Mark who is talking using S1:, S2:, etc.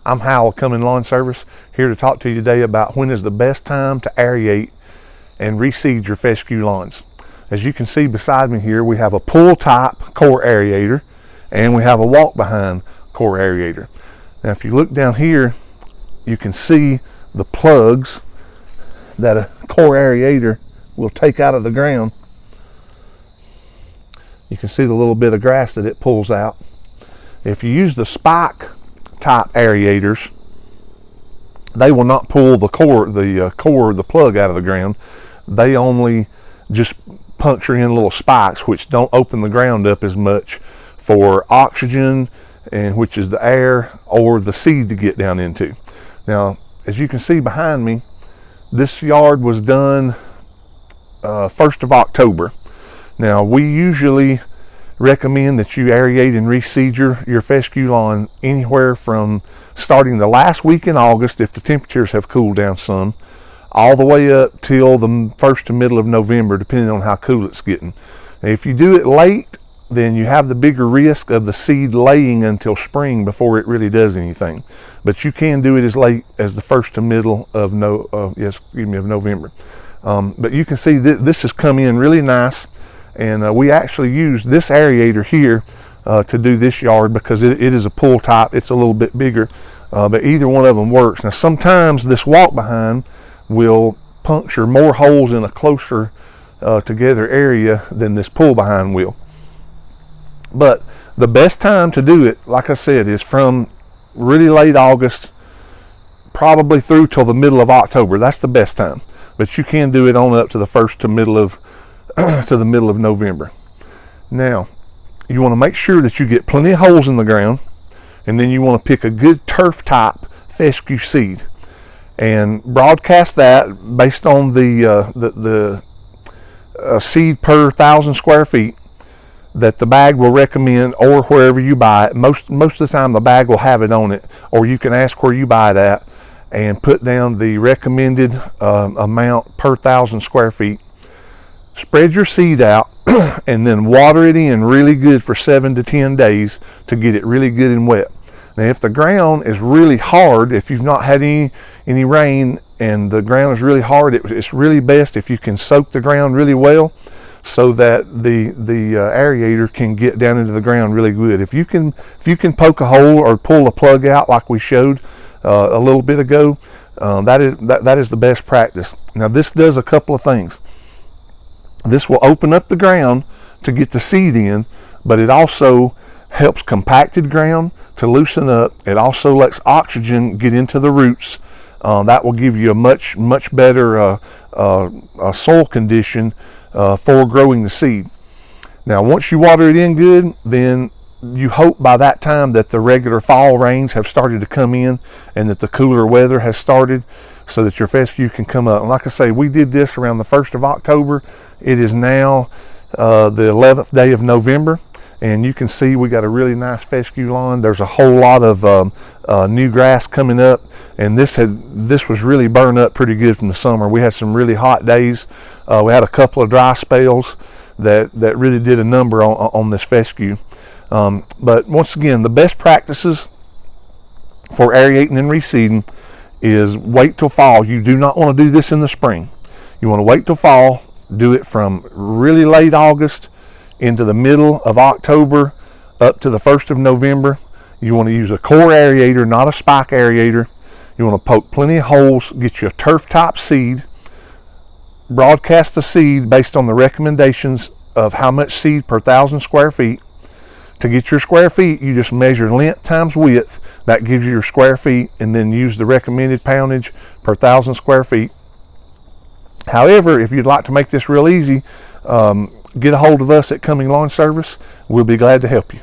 S1: I'm Howell, Cumming Lawn Service, here to talk to you today about when is the best time to aerate and reseed your fescue lawns. As you can see beside me here, we have a pull type core aerator and we have a walk behind core aerator. Now if you look down here, you can see the plugs that a core aerator will take out of the ground. You can see the little bit of grass that it pulls out. If you use the spike type aerators, they will not pull the plug out of the ground. They only just puncture in little spikes, which don't open the ground up as much for oxygen, and which is the air or the seed to get down into. Now, as you can see behind me, this yard was done 1st of October. Now, we usually recommend that you aerate and reseed your fescue lawn anywhere from starting the last week in August, if the temperatures have cooled down some, all the way up till the first to middle of November, depending on how cool it's getting. Now, if you do it late, then you have the bigger risk of the seed laying until spring before it really does anything. But you can do it as late as the first to middle of November. But you can see this has come in really nice, and we actually use this aerator here to do this yard because it is a pull type. It's a little bit bigger, but either one of them works. Now sometimes this walk behind will puncture more holes in a closer together area than this pull behind will. But the best time to do it, like I said, is from really late August probably through till the middle of October. That's the best time, but you can do it on up to the first to middle of to the middle of November. Now you want to make sure that you get plenty of holes in the ground, and then you want to pick a good turf type fescue seed and broadcast that based on the seed per 1,000 square feet that the bag will recommend, or wherever you buy it. Most of the time the bag will have it on it, or you can ask where you buy that and put down the recommended amount per 1,000 square feet. Spread your seed out and then water it in really good for 7 to 10 days to get it really good and wet. Now if the ground is really hard, if you've not had any rain and the ground is really hard, it's really best if you can soak the ground really well so that the aerator can get down into the ground really good. If you can poke a hole or pull a plug out like we showed a little bit ago, that is the best practice. Now this does a couple of things. This will open up the ground to get the seed in, but it also helps compacted ground to loosen up. It also lets oxygen get into the roots. That will give you a much better soil condition for growing the seed. Now once you water it in good, then you hope by that time that the regular fall rains have started to come in and that the cooler weather has started so that your fescue can come up. And like I say, we did this around the 1st of October. It is now the 11th day of November, and you can see we got a really nice fescue lawn. There's a whole lot of new grass coming up, and this was really burned up pretty good from the summer. We had some really hot days. We had a couple of dry spells that really did a number on this fescue. But once again, the best practices for aerating and reseeding is wait till fall. You do not want to do this in the spring. You want to wait till fall. Do it from really late August into the middle of October up to the 1st of November. You want to use a core aerator, not a spike aerator. You want to poke plenty of holes, get you a turf type seed, broadcast the seed based on the recommendations of how much seed per 1,000 square feet. To get your square feet, you just measure length times width. That gives you your square feet, and then use the recommended poundage per 1,000 square feet. However, if you'd like to make this real easy, get a hold of us at Cumming Lawn Service. We'll be glad to help you.